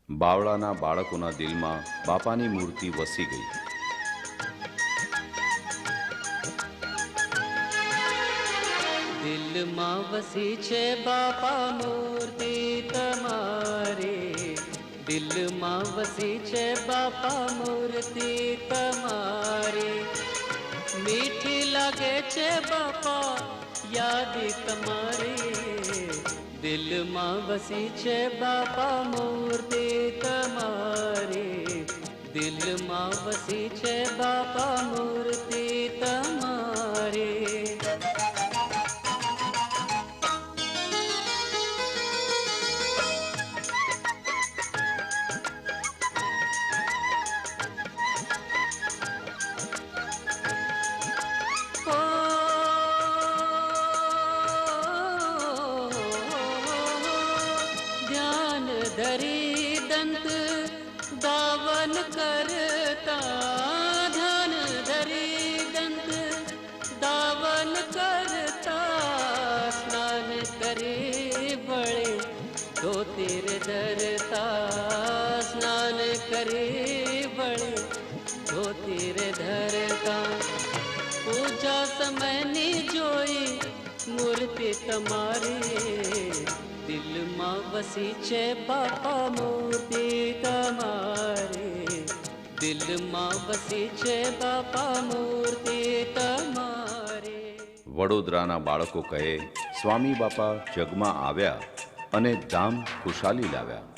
બાવળાના બાળકોના દિલમાં બાપાની મૂર્તિ વસી ગઈ. દિલમાં વસી છે બાપા મૂર્તિ તમારી, દિલમાં વસી છે બાપા મૂર્તિ તમારી. મીઠી લાગે છે બાપા યાદ તમારી, દિલમાં વસી છે બાપા મૂર્તિ તમારી, દિલમાં વસી છે બાપા મૂર્તિ તમારી. ધરી દંત દાવન કરતા, ધ્યાન ધરી દંત દાવન કરતા, સ્નાન કરી વળે ધોતીર ધરતા, સ્નાન કરી વળે ધોતીર ધરતા. પૂજા સમયની જોઈ મૂર્તિ તમારી, દિલમાં વસી છે બાપા મૂર્તિ તમારી, દિલમાં વસી છે બાપા મૂર્તિ તમારી. વડોદરાના બાળકો કહે, સ્વામી બાપા જગમાં આવ્યા અને ધામ ખુશાલી લાવ્યા.